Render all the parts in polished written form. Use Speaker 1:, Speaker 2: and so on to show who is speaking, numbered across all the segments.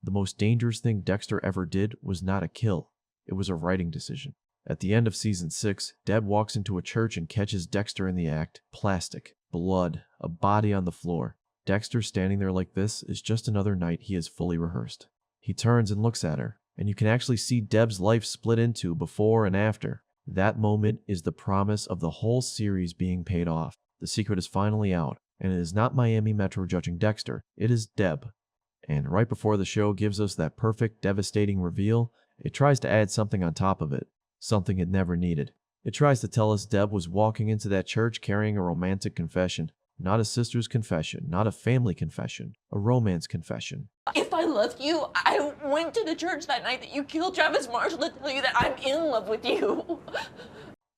Speaker 1: The most dangerous thing Dexter ever did was not a kill. It was a writing decision. At the end of season 6, Deb walks into a church and catches Dexter in the act. Plastic, blood, a body on the floor. Dexter standing there like this is just another night he has fully rehearsed. He turns and looks at her, and you can actually see Deb's life split into before and after. That moment is the promise of the whole series being paid off. The secret is finally out, and it is not Miami Metro judging Dexter, it is Deb. And right before the show gives us that perfect, devastating reveal, it tries to add something on top of it, something it never needed. It tries to tell us Deb was walking into that church carrying a romantic confession. Not a sister's confession, not a family confession, a romance confession.
Speaker 2: If I loved you, I went to the church that night that you killed Travis Marshall to tell you that I'm in love with you.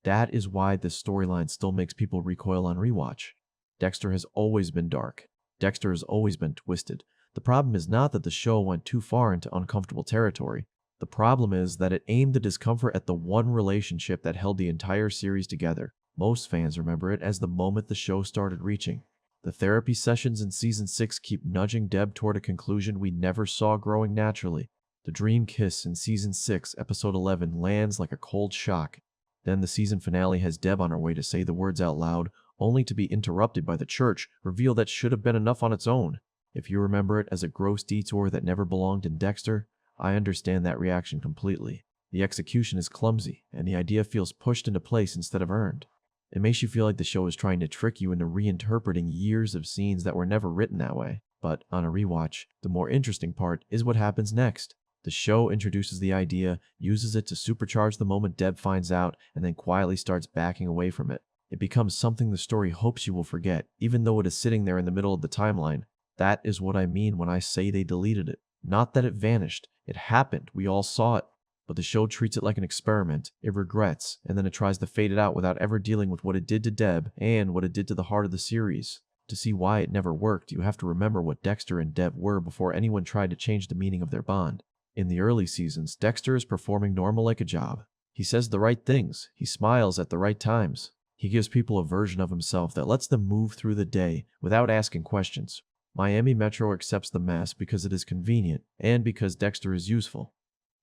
Speaker 1: That is why this storyline still makes people recoil on rewatch. Dexter has always been dark. Dexter has always been twisted. The problem is not that the show went too far into uncomfortable territory. The problem is that it aimed the discomfort at the one relationship that held the entire series together. Most fans remember it as the moment the show started reaching. The therapy sessions in season 6 keep nudging Deb toward a conclusion we never saw growing naturally. The dream kiss in season 6, episode 11 lands like a cold shock. Then the season finale has Deb on her way to say the words out loud, only to be interrupted by the church, reveal that should have been enough on its own. If you remember it as a gross detour that never belonged in Dexter, I understand that reaction completely. The execution is clumsy, and the idea feels pushed into place instead of earned. It makes you feel like the show is trying to trick you into reinterpreting years of scenes that were never written that way. But on a rewatch, the more interesting part is what happens next. The show introduces the idea, uses it to supercharge the moment Deb finds out, and then quietly starts backing away from it. It becomes something the story hopes you will forget, even though it is sitting there in the middle of the timeline. That is what I mean when I say they deleted it. Not that it vanished. It happened. We all saw it. But the show treats it like an experiment. It regrets, and then it tries to fade it out without ever dealing with what it did to Deb and what it did to the heart of the series. To see why it never worked, you have to remember what Dexter and Deb were before anyone tried to change the meaning of their bond. In the early seasons, Dexter is performing normal like a job. He says the right things. He smiles at the right times. He gives people a version of himself that lets them move through the day without asking questions. Miami Metro accepts the mess because it is convenient and because Dexter is useful.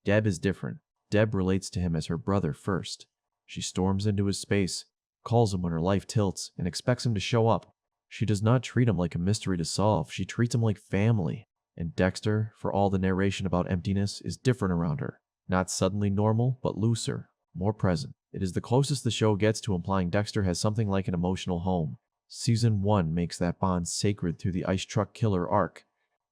Speaker 1: Deb is different. Deb relates to him as her brother first. She storms into his space, calls him when her life tilts, and expects him to show up. She does not treat him like a mystery to solve. She treats him like family. And Dexter, for all the narration about emptiness, is different around her. Not suddenly normal, but looser, more present. It is the closest the show gets to implying Dexter has something like an emotional home. Season 1 makes that bond sacred through the ice truck killer arc.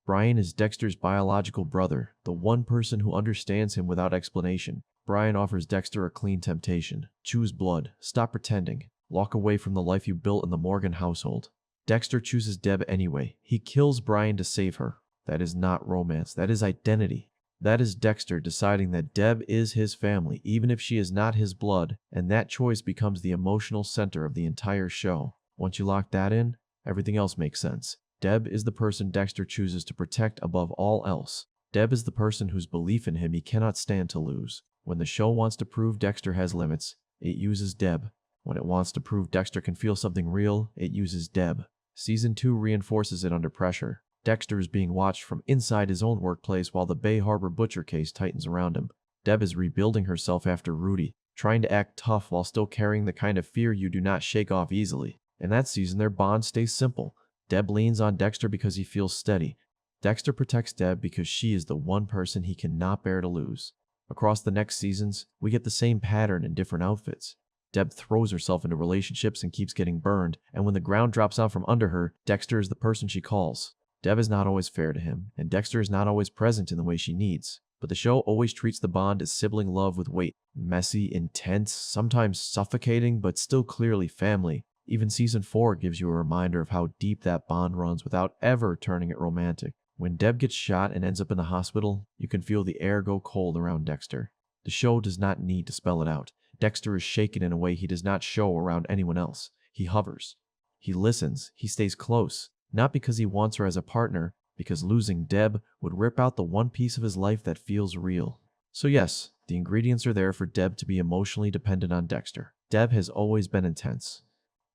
Speaker 1: Brian is Dexter's biological brother, the one person who understands him without explanation. Brian offers Dexter a clean temptation. Choose blood, stop pretending, walk away from the life you built in the Morgan household. Dexter chooses Deb anyway. He kills Brian to save her. That is not romance, that is identity. That is Dexter deciding that Deb is his family, even if she is not his blood, and that choice becomes the emotional center of the entire show. Once you lock that in, everything else makes sense. Deb is the person Dexter chooses to protect above all else. Deb is the person whose belief in him he cannot stand to lose. When the show wants to prove Dexter has limits, it uses Deb. When it wants to prove Dexter can feel something real, it uses Deb. Season 2 reinforces it under pressure. Dexter is being watched from inside his own workplace while the Bay Harbor butcher case tightens around him. Deb is rebuilding herself after Rudy, trying to act tough while still carrying the kind of fear you do not shake off easily. In that season, their bond stays simple. Deb leans on Dexter because he feels steady. Dexter protects Deb because she is the one person he cannot bear to lose. Across the next seasons, we get the same pattern in different outfits. Deb throws herself into relationships and keeps getting burned, and when the ground drops out from under her, Dexter is the person she calls. Deb is not always fair to him, and Dexter is not always present in the way she needs. But the show always treats the bond as sibling love with weight. Messy, intense, sometimes suffocating, but still clearly family. Even season 4 gives you a reminder of how deep that bond runs without ever turning it romantic. When Deb gets shot and ends up in the hospital, you can feel the air go cold around Dexter. The show does not need to spell it out. Dexter is shaken in a way he does not show around anyone else. He hovers. He listens. He stays close. Not because he wants her as a partner, because losing Deb would rip out the one piece of his life that feels real. So yes, the ingredients are there for Deb to be emotionally dependent on Dexter. Deb has always been intense.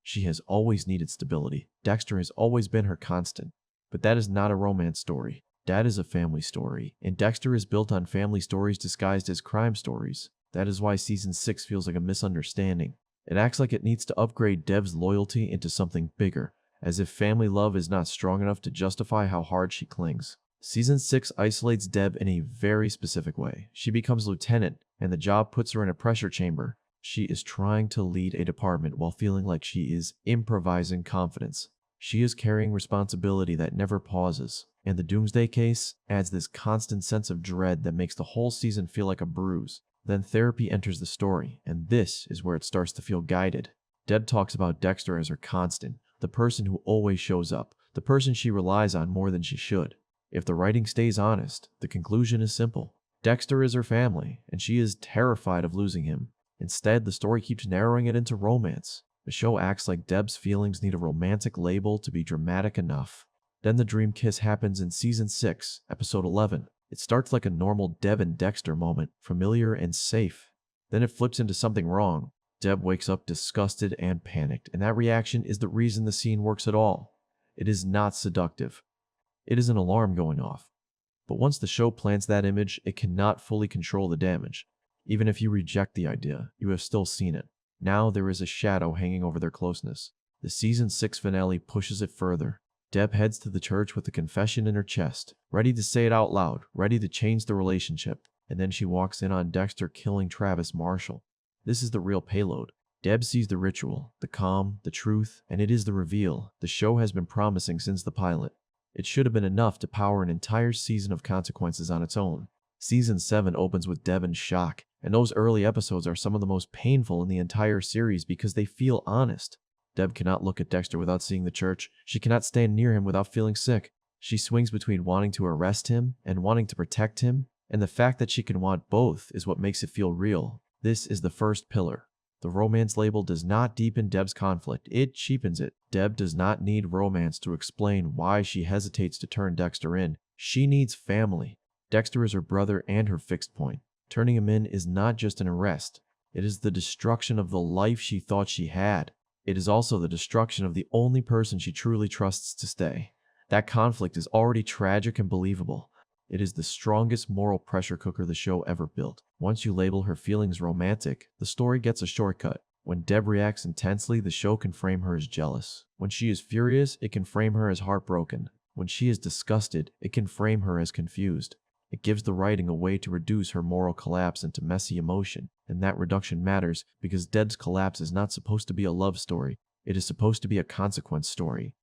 Speaker 1: She has always needed stability. Dexter has always been her constant. But that is not a romance story. Dad is a family story, and Dexter is built on family stories disguised as crime stories. That is why season 6 feels like a misunderstanding. It acts like it needs to upgrade Deb's loyalty into something bigger, as if family love is not strong enough to justify how hard she clings. Season 6 isolates Deb in a very specific way. She becomes lieutenant, and the job puts her in a pressure chamber. She is trying to lead a department while feeling like she is improvising confidence. She is carrying responsibility that never pauses, and the Doomsday Case adds this constant sense of dread that makes the whole season feel like a bruise. Then therapy enters the story, and this is where it starts to feel guided. Deb talks about Dexter as her constant, the person who always shows up, the person she relies on more than she should. If the writing stays honest, the conclusion is simple. Dexter is her family, and she is terrified of losing him. Instead, the story keeps narrowing it into romance. The show acts like Deb's feelings need a romantic label to be dramatic enough. Then the dream kiss happens in season 6, episode 11. It starts like a normal Deb and Dexter moment, familiar and safe. Then it flips into something wrong. Deb wakes up disgusted and panicked, and that reaction is the reason the scene works at all. It is not seductive. It is an alarm going off. But once the show plants that image, it cannot fully control the damage. Even if you reject the idea, you have still seen it. Now there is a shadow hanging over their closeness. The season 6 finale pushes it further. Deb heads to the church with a confession in her chest, ready to say it out loud, ready to change the relationship. And then she walks in on Dexter killing Travis Marshall. This is the real payload. Deb sees the ritual, the calm, the truth, and it is the reveal the show has been promising since the pilot. It should have been enough to power an entire season of consequences on its own. Season 7 opens with Deb in shock, and those early episodes are some of the most painful in the entire series because they feel honest. Deb cannot look at Dexter without seeing the church. She cannot stand near him without feeling sick. She swings between wanting to arrest him and wanting to protect him, and the fact that she can want both is what makes it feel real. This is the first pillar. The romance label does not deepen Deb's conflict, it cheapens it. Deb does not need romance to explain why she hesitates to turn Dexter in. She needs family. Dexter is her brother and her fixed point. Turning him in is not just an arrest. It is the destruction of the life she thought she had. It is also the destruction of the only person she truly trusts to stay. That conflict is already tragic and believable. It is the strongest moral pressure cooker the show ever built. Once you label her feelings romantic, the story gets a shortcut. When Deb reacts intensely, the show can frame her as jealous. When she is furious, it can frame her as heartbroken. When she is disgusted, it can frame her as confused. It gives the writing a way to reduce her moral collapse into messy emotion, and that reduction matters because Deb's collapse is not supposed to be a love story. It is supposed to be a consequence story.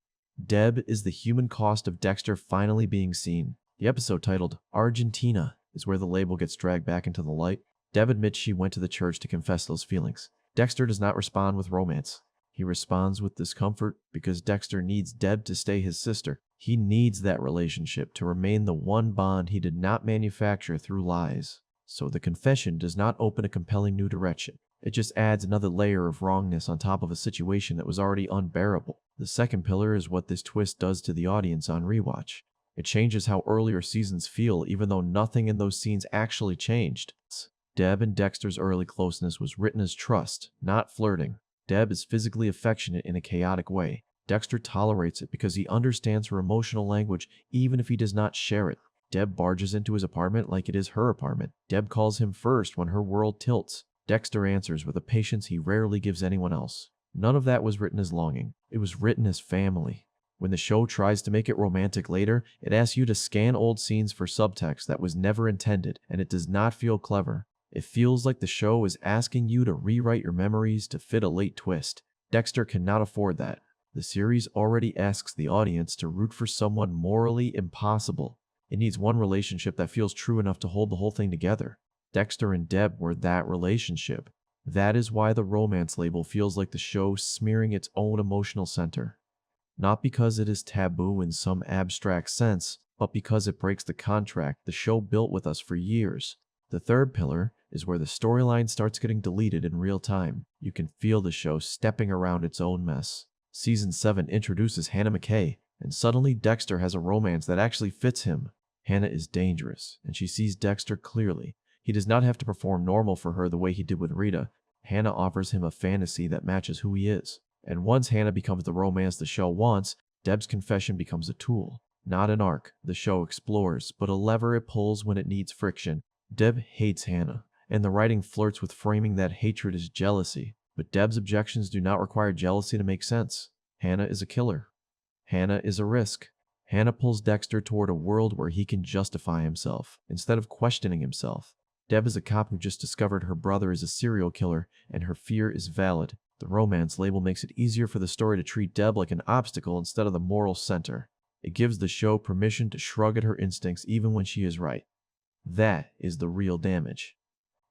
Speaker 1: Deb is the human cost of Dexter finally being seen. The episode titled Argentina is where the label gets dragged back into the light. Deb admits she went to the church to confess those feelings. Dexter does not respond with romance. He responds with discomfort because Dexter needs Deb to stay his sister. He needs that relationship to remain the one bond he did not manufacture through lies. So the confession does not open a compelling new direction. It just adds another layer of wrongness on top of a situation that was already unbearable. The second pillar is what this twist does to the audience on rewatch. It changes how earlier seasons feel even though nothing in those scenes actually changed. Deb and Dexter's early closeness was written as trust, not flirting. Deb is physically affectionate in a chaotic way. Dexter tolerates it because he understands her emotional language even if he does not share it. Deb barges into his apartment like it is her apartment. Deb calls him first when her world tilts. Dexter answers with a patience he rarely gives anyone else. None of that was written as longing. It was written as family. When the show tries to make it romantic later, it asks you to scan old scenes for subtext that was never intended, and it does not feel clever. It feels like the show is asking you to rewrite your memories to fit a late twist. Dexter cannot afford that. The series already asks the audience to root for someone morally impossible. It needs one relationship that feels true enough to hold the whole thing together. Dexter and Deb were that relationship. That is why the romance label feels like the show smearing its own emotional center. Not because it is taboo in some abstract sense, but because it breaks the contract the show built with us for years. The third pillar is where the storyline starts getting deleted in real time. You can feel the show stepping around its own mess. Season 7 introduces Hannah McKay, and suddenly Dexter has a romance that actually fits him. Hannah is dangerous, and she sees Dexter clearly. He does not have to perform normal for her the way he did with Rita. Hannah offers him a fantasy that matches who he is. And once Hannah becomes the romance the show wants, Deb's confession becomes a tool. Not an arc the show explores, but a lever it pulls when it needs friction. Deb hates Hannah, and the writing flirts with framing that hatred as jealousy. But Deb's objections do not require jealousy to make sense. Hannah is a killer. Hannah is a risk. Hannah pulls Dexter toward a world where he can justify himself, instead of questioning himself. Deb is a cop who just discovered her brother is a serial killer, and her fear is valid. The romance label makes it easier for the story to treat Deb like an obstacle instead of the moral center. It gives the show permission to shrug at her instincts even when she is right. That is the real damage.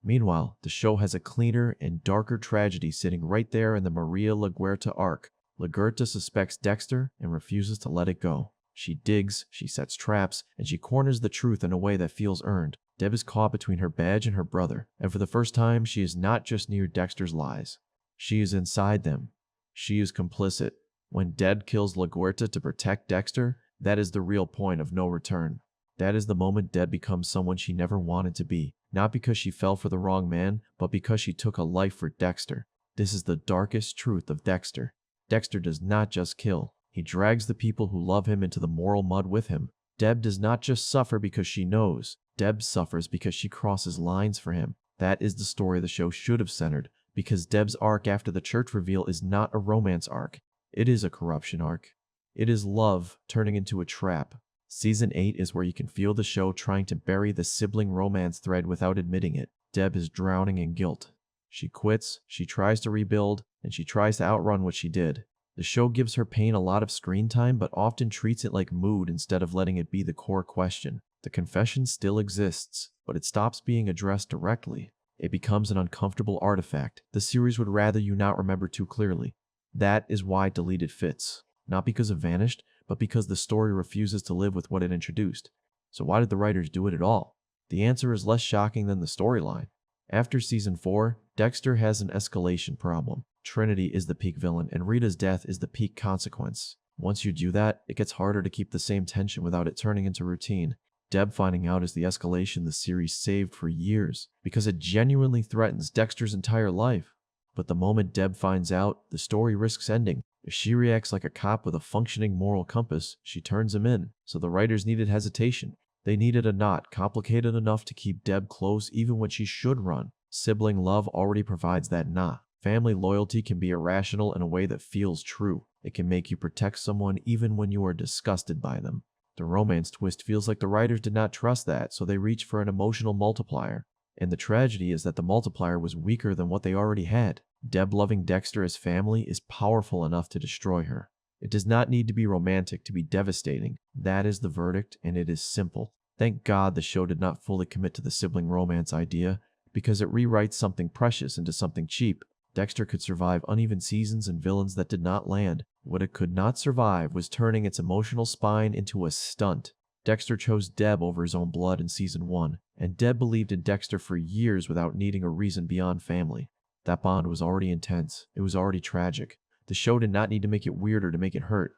Speaker 1: Meanwhile, the show has a cleaner and darker tragedy sitting right there in the Maria LaGuerta arc. LaGuerta suspects Dexter and refuses to let it go. She digs, she sets traps, and she corners the truth in a way that feels earned. Deb is caught between her badge and her brother, and for the first time, she is not just near Dexter's lies. She is inside them. She is complicit. When Deb kills LaGuerta to protect Dexter, that is the real point of no return. That is the moment Deb becomes someone she never wanted to be, not because she fell for the wrong man, but because she took a life for Dexter. This is the darkest truth of Dexter. Dexter does not just kill. He drags the people who love him into the moral mud with him. Deb does not just suffer because she knows. Deb suffers because she crosses lines for him. That is the story the show should have centered, because Deb's arc after the church reveal is not a romance arc. It is a corruption arc. It is love turning into a trap. Season 8 is where you can feel the show trying to bury the sibling romance thread without admitting it. Deb is drowning in guilt. She quits, she tries to rebuild, and she tries to outrun what she did. The show gives her pain a lot of screen time, but often treats it like mood instead of letting it be the core question. The confession still exists, but it stops being addressed directly. It becomes an uncomfortable artifact the series would rather you not remember too clearly. That is why Deleted fits. Not because it vanished, but because the story refuses to live with what it introduced. So why did the writers do it at all? The answer is less shocking than the storyline. After season 4, Dexter has an escalation problem. Trinity is the peak villain, and Rita's death is the peak consequence. Once you do that, it gets harder to keep the same tension without it turning into routine. Deb finding out is the escalation the series saved for years, because it genuinely threatens Dexter's entire life. But the moment Deb finds out, the story risks ending. If she reacts like a cop with a functioning moral compass, she turns him in, so the writers needed hesitation. They needed a knot complicated enough to keep Deb close even when she should run. Sibling love already provides that knot. Family loyalty can be irrational in a way that feels true. It can make you protect someone even when you are disgusted by them. The romance twist feels like the writers did not trust that, so they reached for an emotional multiplier. And the tragedy is that the multiplier was weaker than what they already had. Deb loving Dexter as family is powerful enough to destroy her. It does not need to be romantic to be devastating. That is the verdict, and it is simple. Thank God the show did not fully commit to the sibling romance idea, because it rewrites something precious into something cheap. Dexter could survive uneven seasons and villains that did not land. What it could not survive was turning its emotional spine into a stunt. Dexter chose Deb over his own blood in season 1, and Deb believed in Dexter for years without needing a reason beyond family. That bond was already intense. It was already tragic. The show did not need to make it weirder to make it hurt.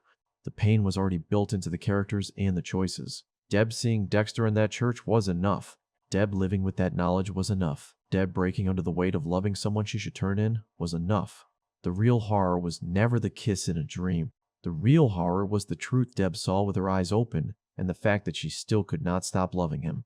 Speaker 1: The pain was already built into the characters and the choices. Deb seeing Dexter in that church was enough. Deb living with that knowledge was enough. Deb breaking under the weight of loving someone she should turn in was enough. The real horror was never the kiss in a dream. The real horror was the truth Deb saw with her eyes open, and the fact that she still could not stop loving him.